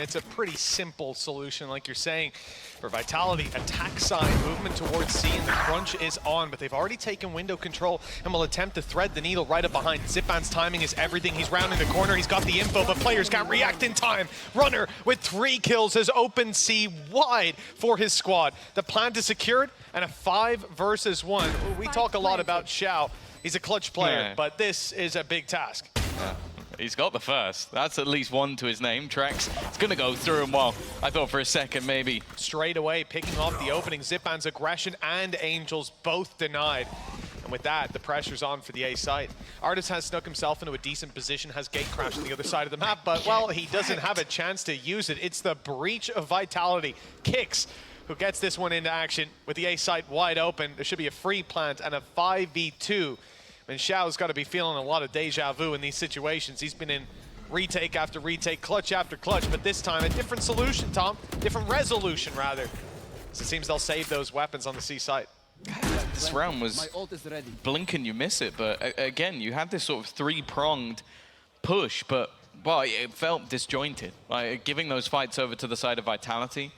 It's a pretty simple solution, like you're saying. For Vitality, attack side, movement towards C, and the crunch is on, but they've already taken window control and will attempt to thread the needle right up behind. Zipan's timing is everything. He's rounding the corner, he's got the info, but players can't react in time. Runner with 3 kills has opened C wide for his squad. The plant is secured, and a 5 versus 1. We talk a lot about Xiao. He's a clutch player, but this is a big task. Yeah. He's got the first. That's at least 1 to his name. Trex, it's going to go through him well. I thought for a second maybe. Straight away, picking off the opening. Zipan's aggression and Angel's both denied. And with that, the pressure's on for the A site. Artis has snuck himself into a decent position, has gate crashed on the other side of the map, but, well, he doesn't have a chance to use it. It's the breach of Vitality. Kicks, who gets this one into action with the A site wide open. There should be a free plant and a 5v2. And Xiao's got to be feeling a lot of deja vu in these situations. He's been in retake after retake, clutch after clutch, but this time a different solution, Tom. Different resolution, rather. So it seems they'll save those weapons on the C site. This round was blink and you miss it, but again, you had this sort of 3-pronged push, but well, it felt disjointed. Like giving those fights over to the side of Vitality.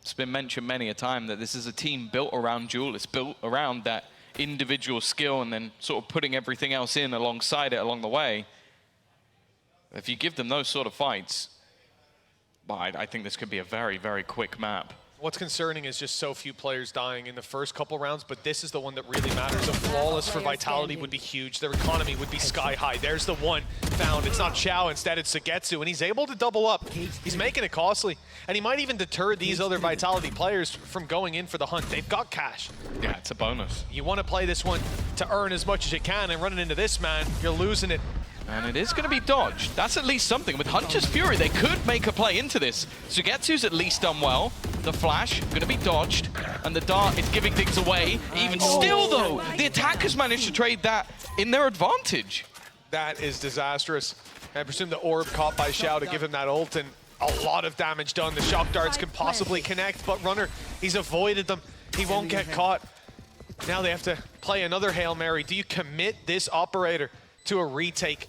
It's been mentioned many a time that this is a team built around Jewel. It's built around that individual skill and then sort of putting everything else in alongside it along the way. If you give them those sort of fights, well, I think this could be a very, very quick map. What's concerning is just so few players dying in the first couple rounds, but this is the one that really matters. A flawless for Vitality would be huge. Their economy would be sky high. There's the one found. It's not Xiao, instead it's Sugetsu, and he's able to double up. He's making it costly, and he might even deter these other Vitality players from going in for the hunt. They've got cash. Yeah, it's a bonus. You want to play this one to earn as much as you can, and running into this man, you're losing it. And it is going to be dodged. That's at least something. With Hunter's Fury, they could make a play into this. Sugetsu's at least done well. The flash, going to be dodged. And the dart is giving things away. Even still, though, the attackers managed to trade that in their advantage. That is disastrous. I presume the orb caught by Xiao to give him that ult, and a lot of damage done. The shock darts can possibly connect, but Runner, he's avoided them. He won't get caught. Now they have to play another Hail Mary. Do you commit this operator to a retake?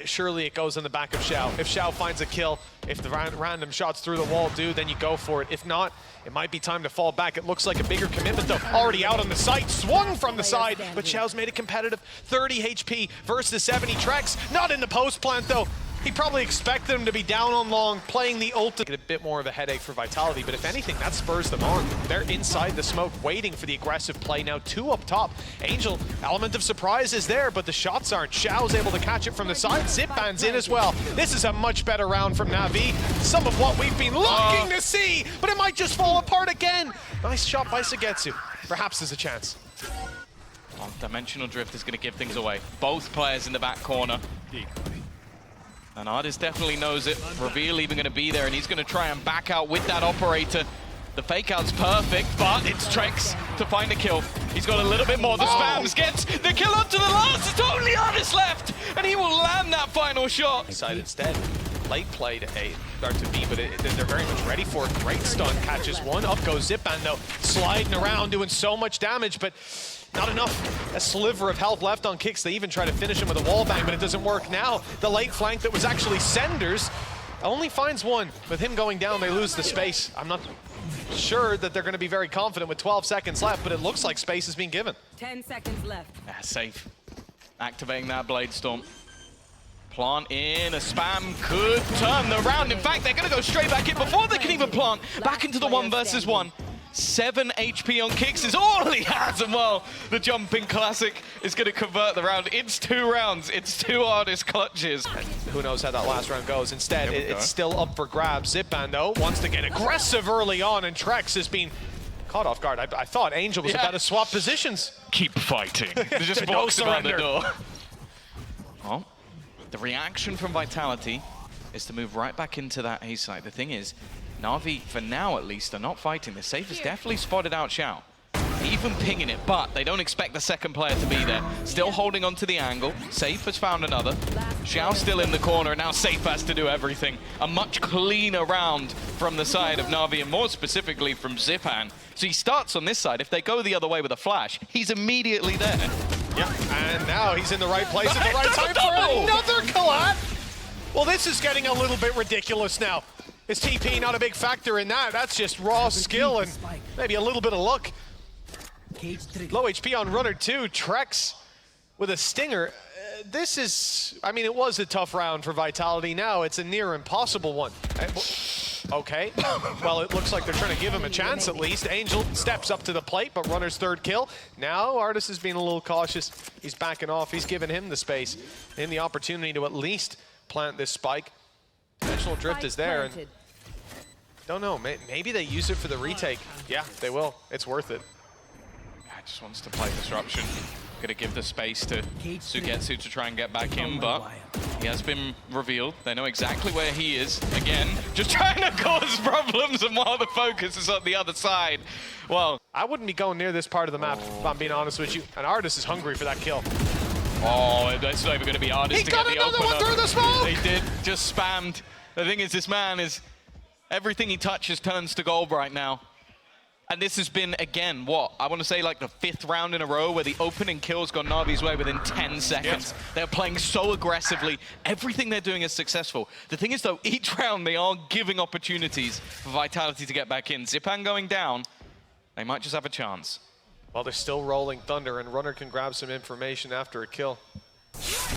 Surely it goes in the back of Xiao. If Xiao finds a kill, if the random shots through the wall do, then you go for it. If not, it might be time to fall back. It looks like a bigger commitment, though. Already out on the site, swung from the side, but Xiao's made it competitive. 30 HP versus 70 Trex. Not in the post plant, though. He probably expected him to be down on long, playing the ult. Get a bit more of a headache for Vitality, but if anything, that spurs them on. They're inside the smoke, waiting for the aggressive play. Now 2 up top. Angel, element of surprise is there, but the shots aren't. Xiao's able to catch it from the side. Zipan's in as well. This is a much better round from Navi. Some of what we've been looking to see, but it might just fall apart again. Nice shot by Sugetsu. Perhaps there's a chance. Oh, Dimensional Drift is going to give things away. Both players in the back corner. And Artis definitely knows it. Reveal even going to be there, and he's going to try and back out with that operator. The fake out's perfect, but it's Trex to find a kill. He's got a little bit more. The spams gets the kill onto the last. It's only Artis left, and he will land that final shot. Side instead. Late play to A, start to B, but they're very much ready for it. Great stun, catches one. Up goes Zipan, though, sliding around, doing so much damage, but not enough. A sliver of health left on kicks. They even try to finish him with a wall bang, but it doesn't work. Now, the late flank that was actually Sender's only finds one. With him going down, they lose the space. I'm not sure that they're going to be very confident with 12 seconds left, but it looks like space is being given. 10 seconds left. Yeah, safe. Activating that Blade Storm. Plant in, a spam could turn the round. In fact, they're going to go straight back in before they can even plant. Back into the 1 versus 1. 7 HP on kicks is all he has, and well, the jumping classic is going to convert the round. It's 2 rounds, it's 2 Artis clutches. And who knows how that last round goes. Instead, it's still up for grabs. Zipan, though, wants to get aggressive early on, and Trex has been caught off guard. I thought Angel was about to swap positions. Keep fighting. They just box around the door. Well, the reaction from Vitality is to move right back into that A site. The thing is, Navi, for now at least, are not fighting. The Safe has definitely spotted out Xiao. Even pinging it, but they don't expect the second player to be there. Still holding on to the angle. Safe has found another. Xiao still in the corner, and now Safe has to do everything. A much cleaner round from the side of Navi, and more specifically from Zipan. So he starts on this side. If they go the other way with a flash, he's immediately there. Yeah, and now he's in the right place at the right time for another collab. Well, this is getting a little bit ridiculous now. Is TP not a big factor in that? That's just raw skill and maybe a little bit of luck. Low HP on Runner 2, Trex with a stinger. This is, I mean, it was a tough round for Vitality. Now it's a near impossible one. Okay, well, it looks like they're trying to give him a chance at least. Angel steps up to the plate, but Runner's third kill. Now Artis is being a little cautious. He's backing off. He's giving him the space and the opportunity to at least plant this spike. Dimensional drift is there, and don't know, maybe they use it for the retake. Yeah, they will. It's worth it. Just wants to play disruption. Gonna give the space to Sugetsu to try and get back in, but he has been revealed. They know exactly where he is. Again, just trying to cause problems, and while the focus is on the other side. Well, I wouldn't be going near this part of the map, if I'm being honest with you. And Artis is hungry for that kill. Oh, that's not even gonna be Artis to get the opener. He got another one through the smoke! They did, just spammed. The thing is, this man is, everything he touches turns to gold right now. And this has been, again, what? I want to say like the 5th round in a row where the opening kills gone Navi's way within 10 seconds. Yes. They're playing so aggressively. Everything they're doing is successful. The thing is, though, each round they are giving opportunities for Vitality to get back in. Zipan going down, they might just have a chance. Well, they're still rolling Thunder, and Runner can grab some information after a kill.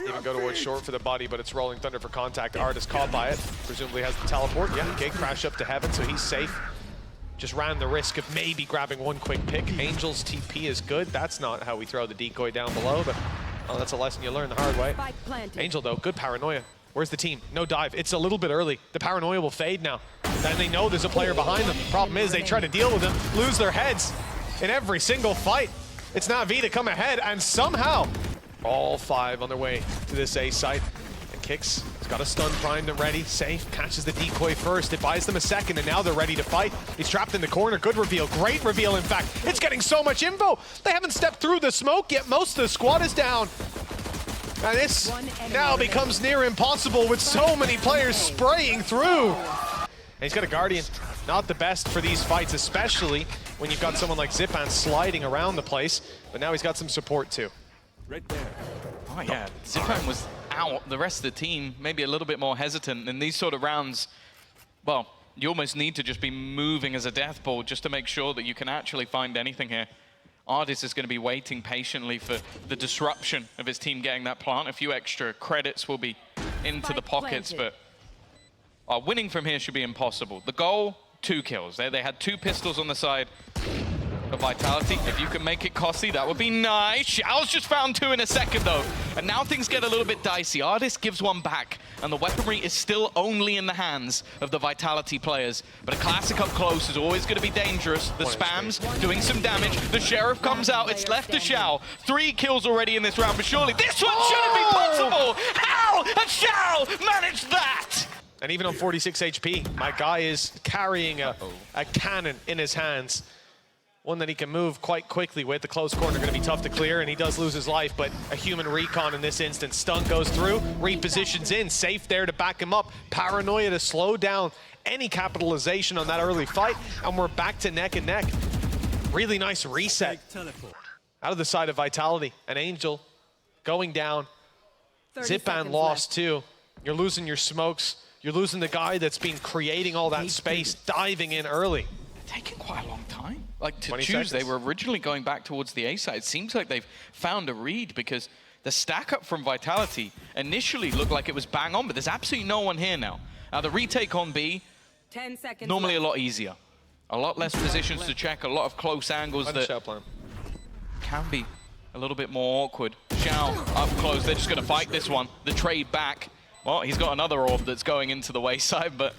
Even go towards short for the body, but it's rolling Thunder for contact. Artis caught by it. Presumably has the teleport. Yeah, gate crash up to heaven, so he's safe. Just ran the risk of maybe grabbing one quick pick. Angel's TP is good. That's not how we throw the decoy down below, but oh, that's a lesson you learn the hard way. Angel, though, good paranoia. Where's the team? No dive. It's a little bit early. The paranoia will fade now. Then they know there's a player behind them. Problem is, they try to deal with him, lose their heads in every single fight. It's Navi to come ahead, and somehow all 5 on their way to this A site. Kicks, he's got a stun primed and ready, safe, catches the decoy first, it buys them a second, and now they're ready to fight. He's trapped in the corner, good reveal, great reveal in fact. It's getting so much info, they haven't stepped through the smoke yet, most of the squad is down. And this now becomes near impossible with so many players spraying through. And he's got a Guardian, not the best for these fights, especially when you've got someone like Zipan sliding around the place, but now he's got some support too. Right there. Oh yeah, Zipan was out. The rest of the team maybe a little bit more hesitant in these sort of rounds. Well, you almost need to just be moving as a death ball just to make sure that you can actually find anything here. Artis is going to be waiting patiently for the disruption of his team getting that plant. A few extra credits will be into the pockets, but winning from here should be impossible. The goal, 2 kills. They had 2 pistols on the side of Vitality. If you can make it costly, that would be nice. Xiao's just found 2 in a second, though. And now things get a little bit dicey. Artis gives one back, and the weaponry is still only in the hands of the Vitality players. But a classic up close is always going to be dangerous. The spams doing some damage. The Sheriff comes out. It's left to Xiao. 3 kills already in this round, but surely this one shouldn't be possible. How has Xiao managed that? And even on 46 HP, my guy is carrying a cannon in his hands. One that he can move quite quickly with. The close corner going to be tough to clear, and he does lose his life, but a human recon in this instance. Stun goes through, repositions in, safe there to back him up. Paranoia to slow down any capitalization on that early fight, and we're back to neck and neck. Really nice reset out of the side of Vitality. An Angel going down. Zipan lost too. You're losing your smokes. You're losing the guy that's been creating all that space, diving in early. Taking quite a long time. Like to choose, seconds. They were originally going back towards the A side. It seems like they've found a read because the stack up from Vitality initially looked like it was bang on, but there's absolutely no one here now. Now the retake on B, 10 seconds normally left. A lot easier. A lot less positions to check, a lot of close angles that can be a little bit more awkward. Xiao up close, they're just gonna fight this one. The trade back. Well, he's got another orb that's going into the wayside, but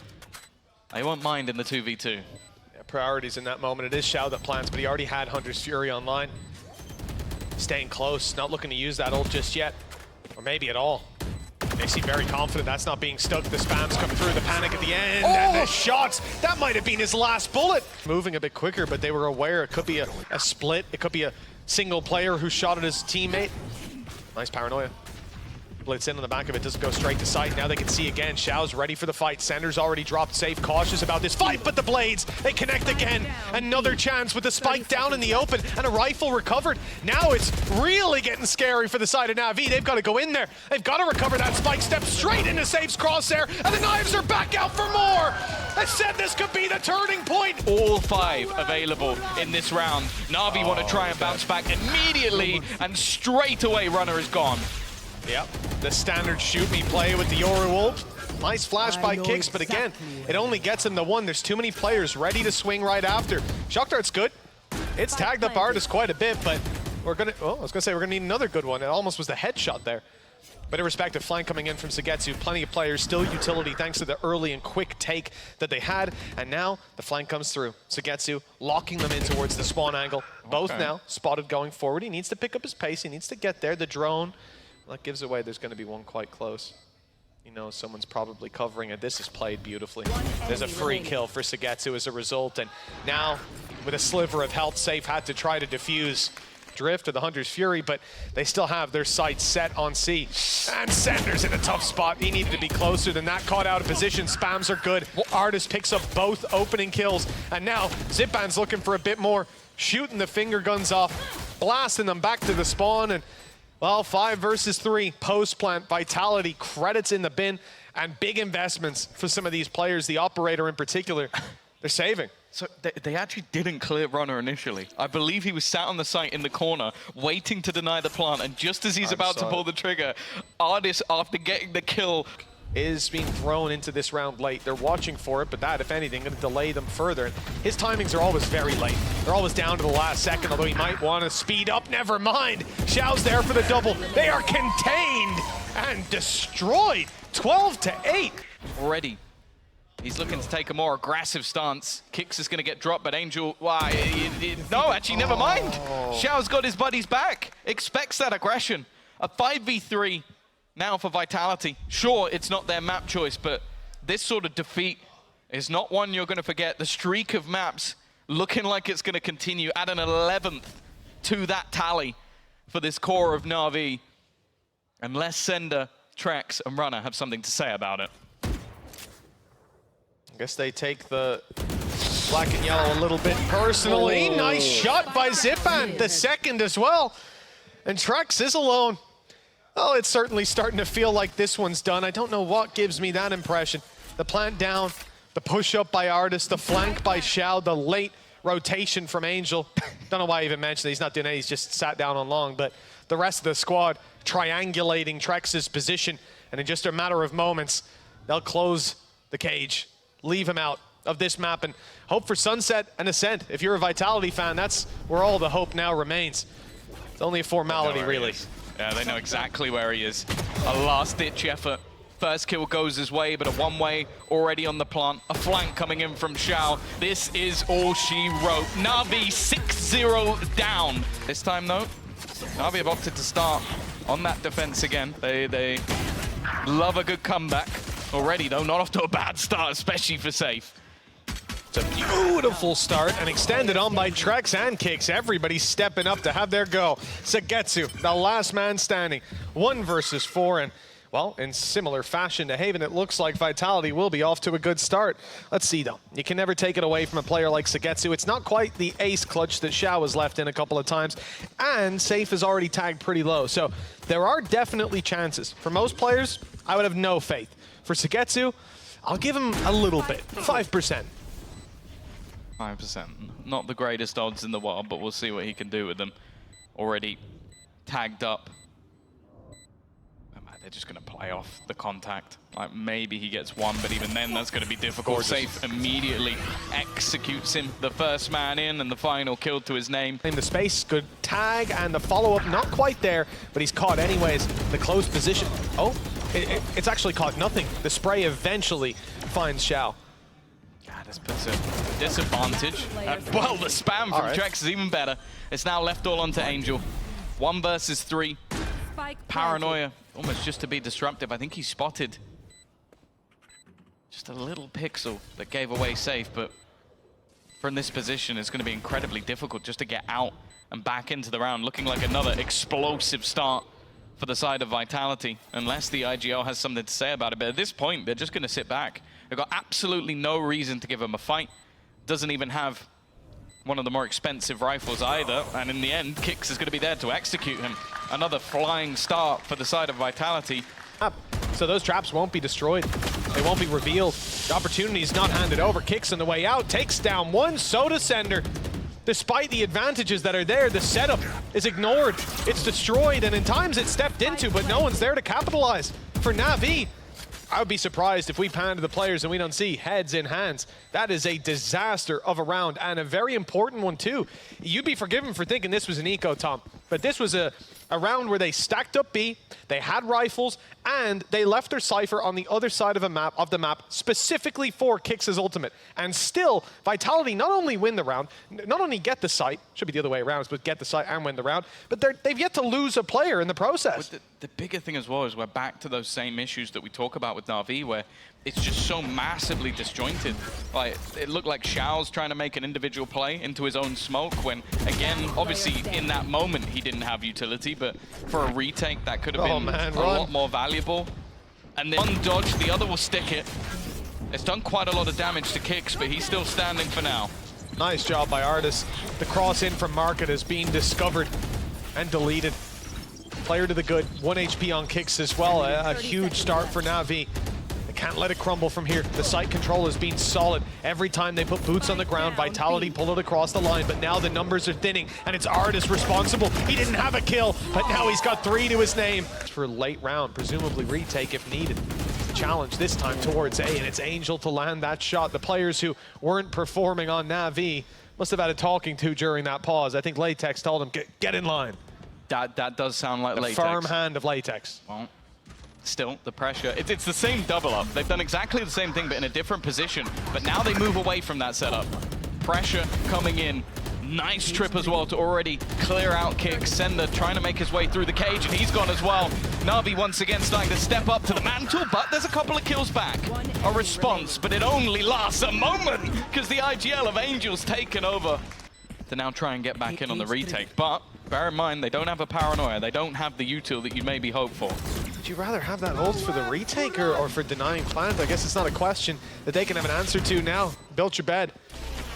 they won't mind in the 2v2. Priorities in that moment. It is Xiao that plants, but he already had Hunter's Fury online. Staying close, not looking to use that ult just yet, or maybe at all. They seem very confident that's not being stuck. The spams come through, the panic at the end, and the shots. That might have been his last bullet. Moving a bit quicker, but they were aware it could be a split. It could be a single player who shot at his teammate. Nice paranoia. Blitz in on the back of it, doesn't go straight to sight. Now they can see again. Xiao's ready for the fight. Sender's already dropped safe, cautious about this fight, but the blades, they connect again. Another chance with the spike down in the open and a rifle recovered. Now it's really getting scary for the side of Navi. They've got to go in there. They've got to recover that spike, step straight into Safe's crosshair, and the knives are back out for more. I said this could be the turning point. All 5 available in this round. Navi want to try and bounce back immediately, and straight away Runner is gone. Yep, the standard shoot me play with the Yoru ult. Nice flash by Kicks, but again, it only gets him the one. There's too many players ready to swing right after. Shock Dart's good. It's tagged up Artist quite a bit, but we're gonna, I was gonna say we're gonna need another good one. It almost was the headshot there. But irrespective, flank coming in from Sugetsu, plenty of players, still utility thanks to the early and quick take that they had. And now the flank comes through. Sugetsu locking them in towards the spawn angle. Both now spotted going forward. He needs to pick up his pace. He needs to get there. The drone, that gives away there's going to be one quite close. You know, someone's probably covering it. This is played beautifully. There's a free kill for Sugetsu as a result. And now, with a sliver of health, Safe had to try to defuse Drift or the Hunter's Fury, but they still have their sights set on C. And Sender's in a tough spot. He needed to be closer than that. Caught out of position. Spams are good. Artist picks up both opening kills. And now Zipban's looking for a bit more. Shooting the finger guns off. Blasting them back to the spawn. And, well, 5 versus 3. Post-plant. Vitality. Credits in the bin. And big investments for some of these players. The operator in particular. They're saving. So they actually didn't clear Runner initially. I believe he was sat on the site in the corner, waiting to deny the plant, and just as he's about to pull the trigger, Artist, after getting the kill, is being thrown into this round late. They're watching for it, but that, if anything, going to delay them further. His timings are always very late. They're always down to the last second, although he might want to speed up. Never mind. Xiao's there for the double. They are contained and destroyed. 12-8. Already. He's looking to take a more aggressive stance. Kicks is going to get dropped, but Angel, why? No, actually, never mind. Xiao's got his buddies back. Expects that aggression. A 5v3 now for Vitality. Sure, it's not their map choice, but this sort of defeat is not one you're going to forget. The streak of maps looking like it's going to continue. Add an 11th to that tally for this core of Navi. Unless Sender, Trex, and Runner have something to say about it. I guess they take the black and yellow a little bit personally. Nice shot by Zipban, the second as well. And Trex is alone. Oh, it's certainly starting to feel like this one's done. I don't know what gives me that impression. The plant down, the push up by Artist, the flank by Xiao, the late rotation from Angel. Don't know why I even mentioned that. He's not doing it, he's just sat down on long. But the rest of the squad triangulating Trex's position. And in just a matter of moments, they'll close the cage. Leave him out of this map and hope for Sunset and Ascent. If you're a Vitality fan, that's where all the hope now remains. It's only a formality, really. Yeah, they know exactly where he is. A last-ditch effort. First kill goes his way, but a one-way already on the plant. A flank coming in from Xiao. This is all she wrote. Navi 6-0 down. This time, though, Navi have opted to start on that defense again. They love a good comeback. Already, though, not off to a bad start, especially for Safe. It's a beautiful start and extended on by Trex and Kicks. Everybody stepping up to have their go. Sugetsu, the last man standing. 1 versus 4, and, well, in similar fashion to Haven, it looks like Vitality will be off to a good start. Let's see, though. You can never take it away from a player like Sugetsu. It's not quite the ace clutch that Xiao has left in a couple of times, and Safe is already tagged pretty low. So there are definitely chances. For most players, I would have no faith. For Sugetsu, I'll give him a little bit, 5%. 5%. Not the greatest odds in the world, but we'll see what he can do with them. Already tagged up. Oh, man, they're just going to play off the contact. Like, maybe he gets one, but even then, that's going to be difficult. Safe immediately executes him. The first man in, and the final kill to his name. In the space, good tag, and the follow-up not quite there, but he's caught anyways. The close position. Oh. It's actually caught nothing. The spray eventually finds Xiao. God, this puts a disadvantage. Well, the spam from Trex is even better. It's now left all onto Angel. 1 versus 3. Paranoia, almost just to be disruptive. I think he spotted just a little pixel that gave away Safe, but from this position, it's going to be incredibly difficult just to get out and back into the round, looking like another explosive start for the side of Vitality, unless the IGL has something to say about it. But at this point, they're just going to sit back. They've got absolutely no reason to give him a fight. Doesn't even have one of the more expensive rifles either. And in the end, Kicks is going to be there to execute him. Another flying start for the side of Vitality. So those traps won't be destroyed. They won't be revealed. The opportunity is not handed over. Kicks on the way out, takes down one Soda Sender. Despite the advantages that are there, the setup is ignored. It's destroyed, and in times it's stepped into, but no one's there to capitalize. For Navi, I would be surprised if we pan to the players and we don't see heads in hands. That is a disaster of a round, and a very important one too. You'd be forgiven for thinking this was an eco, Tom, but this was a round where they stacked up B, they had rifles, and they left their Cypher on the other side of the map specifically for Kix's ultimate. And still, Vitality not only win the round, not only get the site, should be the other way around, but get the site and win the round, but they've yet to lose a player in the process. But the bigger thing as well is we're back to those same issues that we talk about with Navi, where it's just so massively disjointed. Like, it looked like Xiao's trying to make an individual play into his own smoke when, again, obviously in that moment he didn't have utility, but for a retake that could have been a lot more valuable. And then one dodge, the other will stick it. It's done quite a lot of damage to Kix, but he's still standing for now. Nice job by Artis. The cross in from Market is being discovered and deleted. Player to the good, 1 HP on Kix as well. A huge start for Navi. Can't let it crumble from here. The site control has been solid. Every time they put boots on the ground, Vitality pull it across the line, but now the numbers are thinning, and it's Artis responsible. He didn't have a kill, but now he's got 3 to his name. For a late round, presumably retake if needed. Challenge this time towards A, and it's Angel to land that shot. The players who weren't performing on Navi must have had a talking to during that pause. I think Latex told him, get in line. That does sound like Latex. The firm hand of Latex. Well, still, the pressure. It's the same double up. They've done exactly the same thing, but in a different position. But now they move away from that setup. Pressure coming in. Nice trip as well to already clear out Kix. Sender trying to make his way through the cage, and he's gone as well. Navi once again starting to step up to the mantle, but there's a couple of kills back. A response, but it only lasts a moment because the IGL of Angel's taken over to now try and get back in on the retake. But bear in mind, they don't have a paranoia. They don't have the util that you'd maybe hope for. Would you rather have that ult for the retake or for denying plant? I guess it's not a question that they can have an answer to now. Built your bed.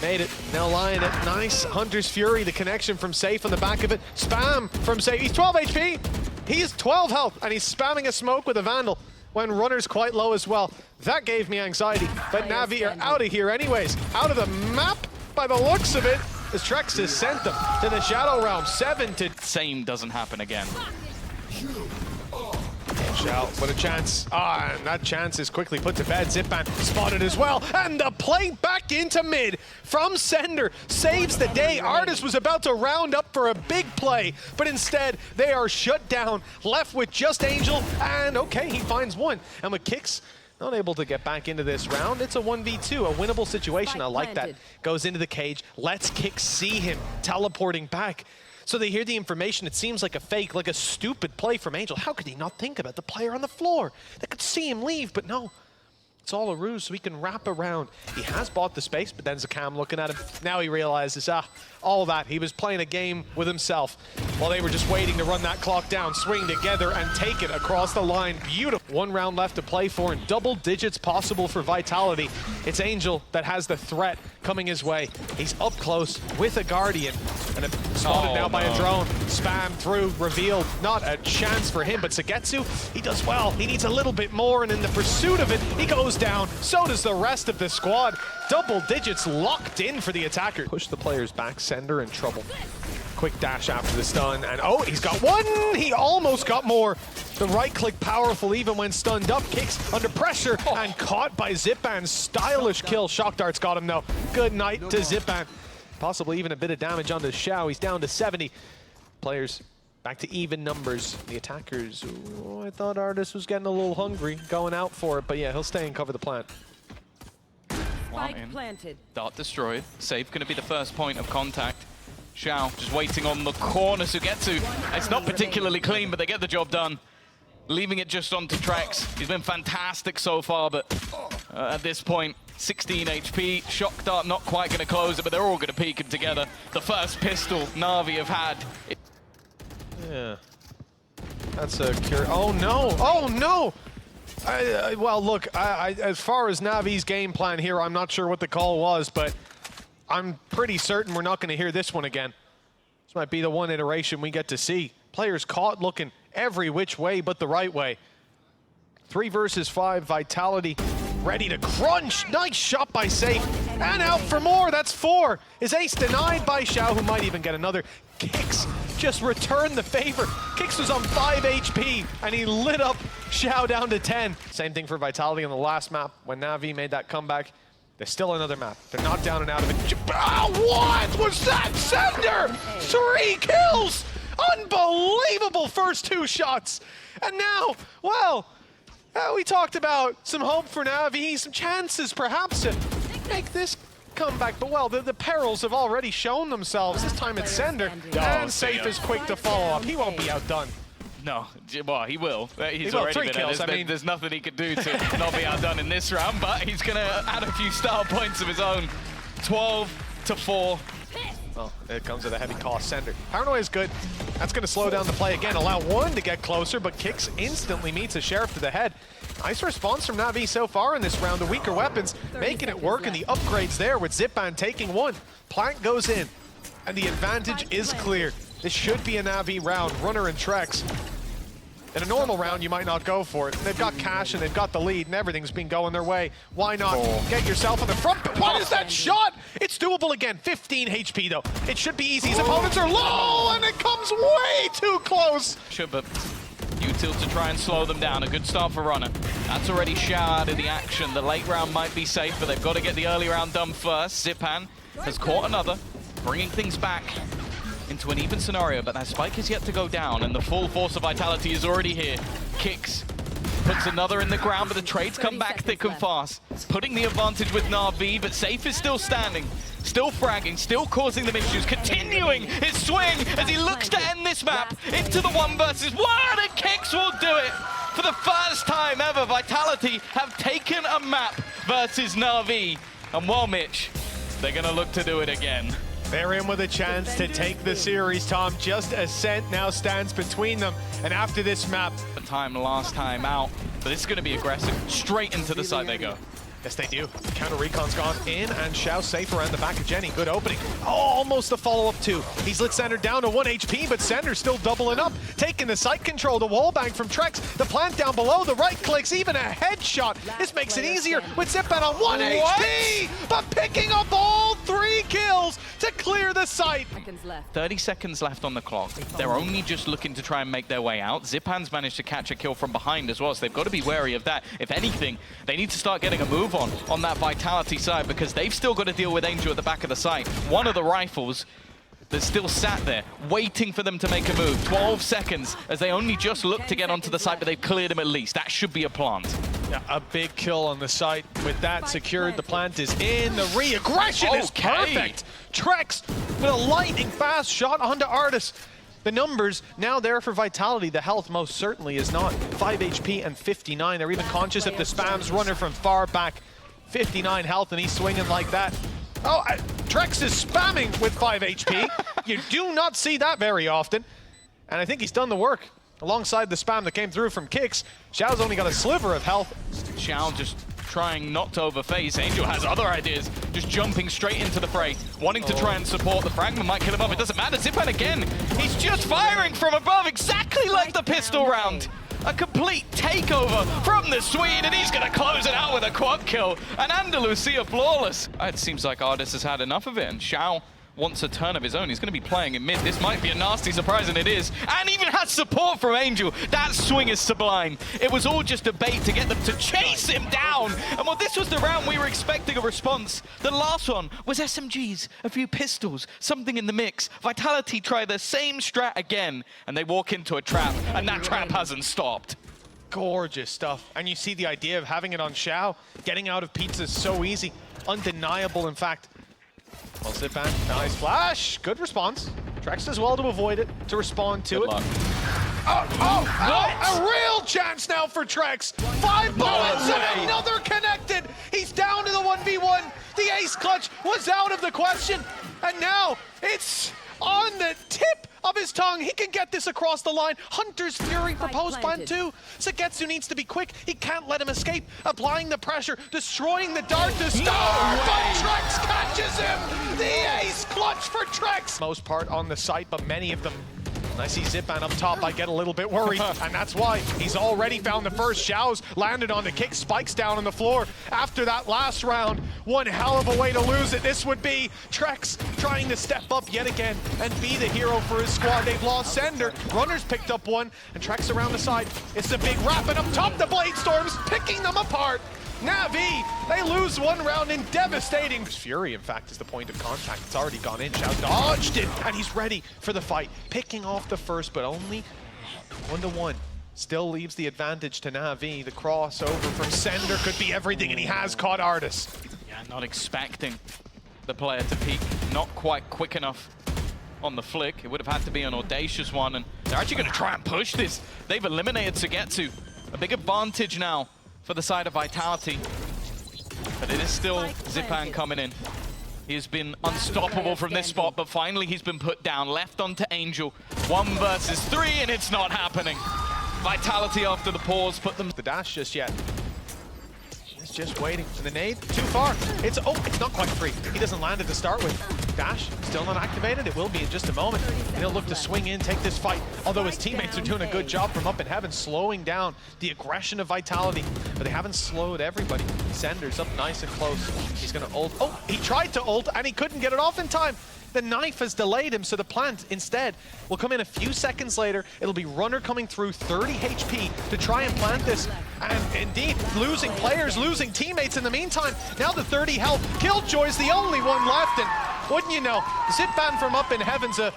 Made it. Now lying it. Nice. Hunter's Fury, the connection from Safe on the back of it. Spam from Safe. He's 12 HP. He is 12 health, and he's spamming a smoke with a Vandal when Runner's quite low as well. That gave me anxiety. But Navi are out of here anyways. Out of the map by the looks of it, as Trex has sent them to the Shadow Realm. 7 to... Same doesn't happen again. Shout, what a chance. And that chance is quickly put to bed. Zipman spotted as well. And the play back into mid from Sender saves the day. Artis was about to round up for a big play, but instead they are shut down, left with just Angel, and okay, he finds one. And with Kix not able to get back into this round, it's a 1v2, a winnable situation. I like that. Goes into the cage, lets Kix see him teleporting back. So they hear the information. It seems like a fake, like a stupid play from Angel. How could he not think about the player on the floor? They could see him leave, but no. It's all a ruse, so he can wrap around. He has bought the space, but then Zakam looking at him. Now he realizes, all that. He was playing a game with himself while they were just waiting to run that clock down, swing together, and take it across the line. Beautiful. 1 round left to play for, and double digits possible for Vitality. It's Angel that has the threat coming his way. He's up close with a Guardian, and spotted now by a drone. Spam through, revealed. Not a chance for him, but Sagetsu, he does well. He needs a little bit more, and in the pursuit of it, he goes down. So does the rest of the squad. Double digits locked in for the attacker. Push the players back. Sender in trouble. Quick dash after the stun, and oh, he's got one! He almost got more. The right click powerful even when stunned up. Kicks under pressure and caught by Zipan. Stylish kill. Shock Dart's got him though. Good night to Zipan. Possibly even a bit of damage onto Xiao. He's down to 70. Players back to even numbers. The attackers, I thought Artis was getting a little hungry, going out for it, but yeah, he'll stay and cover the plant. Planted. Dart destroyed. Safe going to be the first point of contact. Xiao just waiting on the corner to get to. It's not particularly clean, but they get the job done. Leaving it just onto Trex. He's been fantastic so far, but at this point, 16 HP. Shock Dart not quite going to close it, but they're all going to peek him together. The first pistol Navi have had. Yeah. That's a cure. Oh no! Oh no! Well, look, as far as Navi's game plan here, I'm not sure what the call was, but I'm pretty certain we're not going to hear this one again. This might be the one iteration we get to see. Players caught looking every which way but the right way. 3 versus 5, Vitality ready to crunch. Nice shot by Safe. And out for more. That's 4. Is ace denied by Xiao, who might even get another. Kicks just returned the favor. Kicks was on 5 HP, and he lit up Xiao down to 10. Same thing for Vitality on the last map when Navi made that comeback. There's still another map. They're knocked down and out of it. What was that? Sender! 3 kills! Unbelievable first 2 shots. And now, well, we talked about some hope for Navi, some chances perhaps to make this comeback, but well, the perils have already shown themselves. This time it's Sender, and Safe is quick to follow up. He won't be outdone. No, well, he will. He's will. already 3 been kills. I mean, there's nothing he could do to not be outdone in this round, but he's going to add a few star points of his own. 12-4. Well, it comes at a heavy cost. Sender. Paranoia is good. That's going to slow down the play again. Allow one to get closer, but Kicks instantly meets a Sheriff to the head. Nice response from Navi so far in this round. The weaker weapons making it work, and the upgrades there with Zipan taking 1. Plank goes in, and the advantage is clear. This should be a Navi round. Runner and Trex. In a normal round, you might not go for it. They've got cash and they've got the lead and everything's been going their way. Why not get yourself on the front? What is that shot? It's doable again. 15 HP though. It should be easy. His opponents are low and it comes way too close. Should, but util to try and slow them down. A good start for Runner. That's already Xiao out of the action. The late round might be safe, but they've got to get the early round done first. Zipan has caught another, bringing things back into an even scenario, but that spike is yet to go down, and the full force of Vitality is already here. Kicks, puts another in the ground, but the trades come back thick and fast, putting the advantage with Navi, but Safe is still standing, still fragging, still causing them issues, continuing his swing as he looks to end this map into the 1 versus 1, and Kicks will do it. For the first time ever, Vitality have taken a map versus Navi, and well, Mitch, they're gonna look to do it again. They're in with a chance to take the series, Tom. Just Ascent now stands between them. And after this map... Last time out, but this is going to be aggressive. Straight into the side they go. Yes, they do. Counter Recon's gone in, and Xiao safe around the back of Jenny. Good opening. Oh, almost a follow-up too. He's lit Sender down to 1 HP, but Sender's still doubling up. Taking the site control, the wall bang from Trex. The plant down below, the right clicks, even a headshot. This makes it easier with Zipan on 1 HP, but picking up all 3 kills to clear the site. 30 seconds left on the clock. They're only just looking to try and make their way out. Zipan's managed to catch a kill from behind as well, so they've got to be wary of that. If anything, they need to start getting a move on that Vitality side, because they've still got to deal with Angel at the back of the site. One of the rifles that's still sat there, waiting for them to make a move. 12 seconds, as they only just look to get onto the site, but they've cleared him at least. That should be a plant. Yeah, a big kill on the site. With that secured, the plant is in. The re-aggression is perfect. Trex with a lightning fast shot onto Artis. The numbers now there for Vitality. The health most certainly is not. 5 HP and 59. They're even conscious of the spams. Runner from far back. 59 health, and he's swinging like that. Oh, Trex is spamming with 5 HP. You do not see that very often. And I think he's done the work. Alongside the spam that came through from Kicks, Xiao's only got a sliver of health. Xiao just trying not to overface. Angel has other ideas, just jumping straight into the fray, wanting to try and support. The fragment might kill him off. It doesn't matter. Zipan again. He's just firing from above, exactly like the pistol round. A complete takeover from the Swede, and he's going to close it out with a quad kill. And Andalusia flawless. It seems like Artis has had enough of it, and Xiao wants a turn of his own. He's going to be playing in mid. This might be a nasty surprise, and it is. And even has support from Angel. That swing is sublime. It was all just a bait to get them to chase him down. And well, this was the round we were expecting a response. The last one was SMGs, a few pistols, something in the mix. Vitality try the same strat again, and they walk into a trap, and that trap hasn't stopped. Gorgeous stuff. And you see the idea of having it on Xiao. Getting out of pizza is so easy. Undeniable, in fact. Well, Zipan, nice flash. Good response. Trex does well to avoid it, to respond to it. Luck. A real chance now for Trex. 5 bullets and another connected. He's down to the 1v1. The ace clutch was out of the question. And now it's on the tip of his tongue. He can get this across the line. Hunter's Fury proposed plan 2. Sagetsu needs to be quick. He can't let him escape. Applying the pressure, destroying the dart to start, but Trex catches him. The ace clutch for Trex. Most part on the site, but many of them I see Zipan up top, I get a little bit worried, and that's why he's already found the first. Xiao's landed on the kick, spikes down on the floor. After that last round, one hell of a way to lose it. This would be Trex trying to step up yet again and be the hero for his squad. They've lost Sender, Runners picked up one, and Trex around the side. It's the big rapid up top, the Blade Storms picking them apart. Navi, they lose one round in devastating. Fury, in fact, is the point of contact. It's already gone in. Xiao dodged it, and he's ready for the fight. Picking off the first, but only 1-1. Still leaves the advantage to Navi. The crossover from Sender could be everything, and he has caught Artis. Yeah, not expecting the player to peek. Not quite quick enough on the flick. It would have had to be an audacious one, and they're actually going to try and push this. They've eliminated Sugetsu. A big advantage now for the side of Vitality. But it is still Zipan coming in. He has been unstoppable from this spot, but finally he's been put down. Left onto Angel. 1 versus 3, and it's not happening. Vitality after the pause put them... The dash just yet. He's just waiting. And the nade, too far. It's not quite free. He doesn't land it to start with. Dash, still not activated. It will be in just a moment. And he'll look to swing in, take this fight. Although his teammates are doing a good job from up in heaven, slowing down the aggression of Vitality. But they haven't slowed everybody. Sender's up nice and close. He's gonna ult. Oh, he tried to ult and he couldn't get it off in time. The knife has delayed him, so the plant instead will come in a few seconds later. It'll be Runner coming through 30 HP to try and plant this. And indeed, losing players, losing teammates in the meantime. Now the 30 health. Killjoy's the only one left, and wouldn't you know, Zipan from up in heaven's a...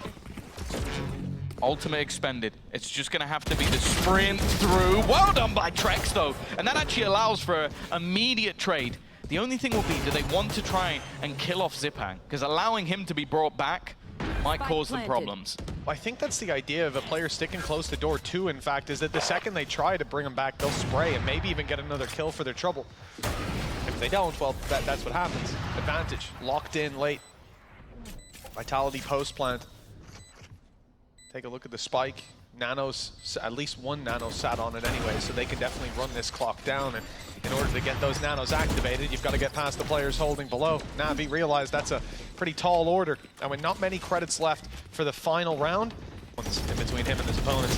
Ultimate expended. It's just going to have to be the sprint through. Well done by Trex, though. And that actually allows for an immediate trade. The only thing will be, do they want to try and kill off Zipan? Because allowing him to be brought back might cause them problems. Well, I think that's the idea of a player sticking close to door 2, in fact, is that the second they try to bring him back, they'll spray and maybe even get another kill for their trouble. If they don't, well, that's what happens. Advantage, locked in late. Vitality post plant. Take a look at the spike. Nanos, at least one nano sat on it anyway, so they can definitely run this clock down. And in order to get those nanos activated, you've got to get past the players holding below. Navi realized that's a pretty tall order, and with not many credits left for the final round, in between him and his opponents,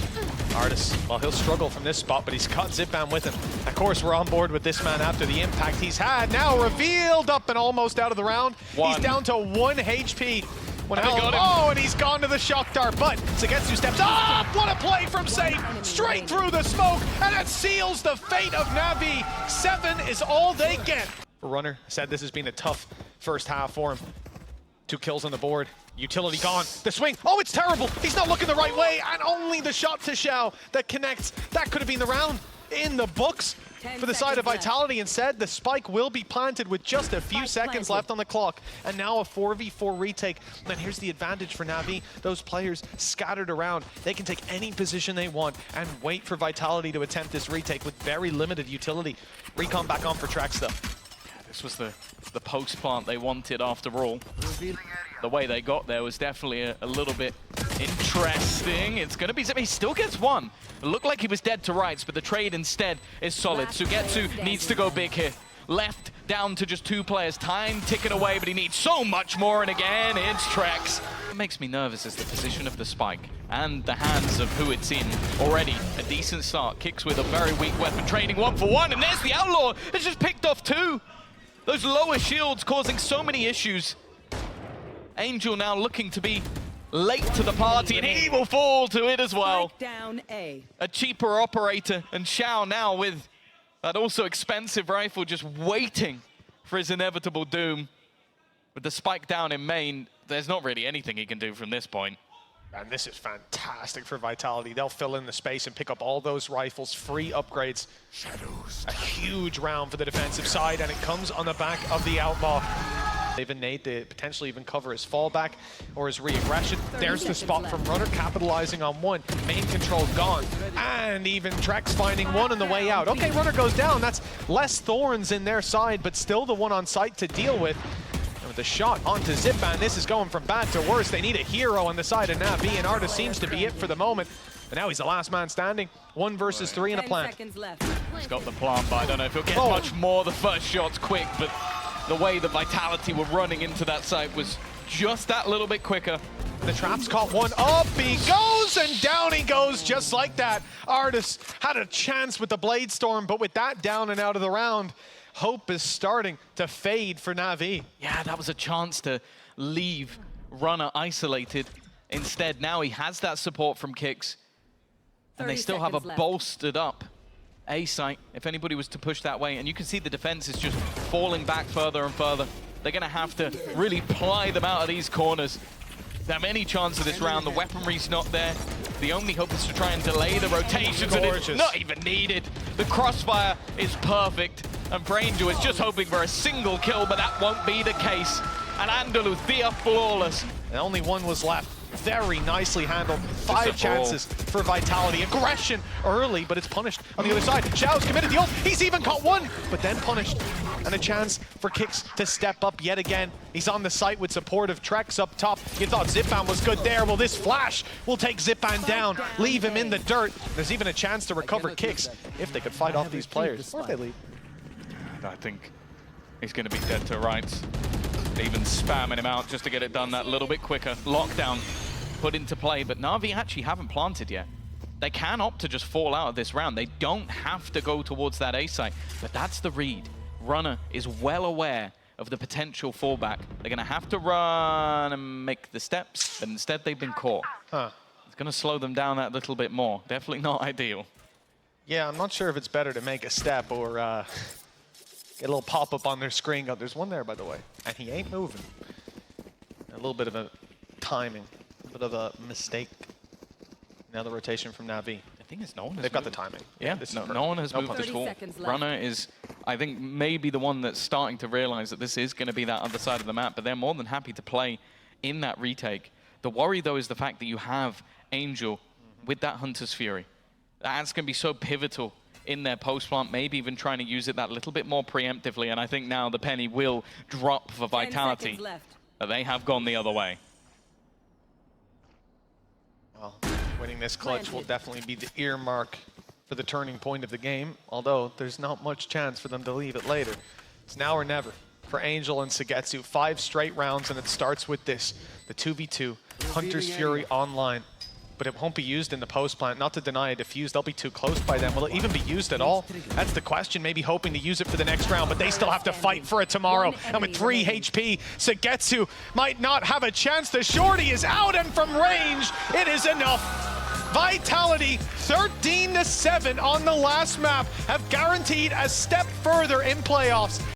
Artis, well, he'll struggle from this spot, but he's got Zipan with him. Of course, we're on board with this man after the impact he's had. Now revealed up and almost out of the round. He's down to 1 HP. Oh, and he's gone to the shock dart, but Sugetsu steps up. What a play from Safe, straight through the smoke, and it seals the fate of Navi. 7 is all they get. Runner said this has been a tough first half for him. 2 kills on the board, utility gone, the swing, oh, it's terrible. He's not looking the right way, and only the shot to Xiao that connects. That could have been the round in the books for the side of Vitality. Instead, the spike will be planted with just a few seconds left on the clock. And now a 4v4 retake. And then here's the advantage for Navi. Those players scattered around. They can take any position they want and wait for Vitality to attempt this retake with very limited utility. Recon back on for Trex though. Yeah, this was the post plant they wanted after all. The way they got there was definitely a little bit interesting. It's going to be... He still gets 1. It looked like he was dead to rights, but the trade instead is solid. Sugetsu needs to go big here. Left down to just 2 players. Time ticking away, but he needs so much more. And again, it's Trex. What makes me nervous is the position of the spike and the hands of who it's in already. A decent start. Kicks with a very weak weapon. Trading 1 for 1. And there's the Outlaw. It's just picked off 2. Those lower shields causing so many issues. Angel now looking to be late to the party, and he will fall to it as well. Down A. A cheaper operator, and Xiao now with that also expensive rifle just waiting for his inevitable doom. With the spike down in main, there's not really anything he can do from this point. And this is fantastic for Vitality. They'll fill in the space and pick up all those rifles, free upgrades. Shadows. A huge round for the defensive side, and it comes on the back of the Outlaw. They've innate to potentially even cover his fallback or his re-aggression. There's the spot from Runner, capitalizing on 1. Main control gone. And even Trex finding 1 on the way out. Okay, Runner goes down. That's less thorns in their side, but still the one on site to deal with. And with the shot onto Zipan, this is going from bad to worse. They need a hero on the side of Navi, and Artis seems to be it for the moment. And now he's the last man standing. 1 versus 3 in a plant. He's got the plant, but I don't know if he'll get much more. The first shot's quick, but the way the Vitality were running into that site was just that little bit quicker. The trap's caught one. Up he goes, and down he goes just like that. Artis had a chance with the Blade Storm, but with that down and out of the round, hope is starting to fade for Navi. Yeah, that was a chance to leave Runner isolated. Instead, now he has that support from Kicks. And they still have a bolstered up A site if anybody was to push that way. And you can see the defense is just falling back further and further. They're going to have to really ply them out of these corners. They have any chance of this round. The weaponry's not there. The only hope is to try and delay the rotations, and it's not even needed. The crossfire is perfect, and Branger is just hoping for a single kill, but that won't be the case. And Andalus, they are flawless. And only one was left. Very nicely handled. 5 chances for Vitality. Aggression early, but it's punished on the other side. Xiao's committed the ult. He's even caught one, but then punished. And a chance for Kicks to step up yet again. He's on the site with support of Trex up top. You thought Zipan was good there. Well, this flash will take Zipan down, leave him in the dirt. There's even a chance to recover Kicks if they could fight off these players. Or if they leave. I think he's going to be dead to rights. Even spamming him out just to get it done that little bit quicker. Lockdown put into play, but Navi actually haven't planted yet. They can opt to just fall out of this round. They don't have to go towards that A site, but that's the read. Runner is well aware of the potential fallback. They're going to have to run and make the steps, but instead they've been caught. It's going to slow them down that little bit more. Definitely not ideal. Yeah, I'm not sure if it's better to make a step or get a little pop-up on their screen. Oh, there's one there, by the way, and he ain't moving. A little bit of a timing, a bit of a mistake. Now the rotation from Navi. The thing is, no one has They've got the timing. Yeah, no one has moved at all. Runner is, I think, maybe the one that's starting to realize that this is going to be that other side of the map, but they're more than happy to play in that retake. The worry, though, is the fact that you have Angel with that Hunter's Fury. That's going to be so pivotal in their post-plant, maybe even trying to use it that little bit more preemptively, and I think now the penny will drop for Vitality, but they have gone the other way. Well, winning this clutch will definitely be the earmark for the turning point of the game, although there's not much chance for them to leave it later. It's now or never for Angel and Sagetsu. 5 straight rounds, and it starts with this, the 2v2, Hunter's Fury online. But it won't be used in the post plant. Not to deny a defuse, they'll be too close by then. Will it even be used at all? That's the question, maybe hoping to use it for the next round, but they still have to fight for it tomorrow. And with 3 HP, Sagetsu might not have a chance. The shorty is out, and from range, it is enough. Vitality, 13-7 on the last map, have guaranteed a step further in playoffs.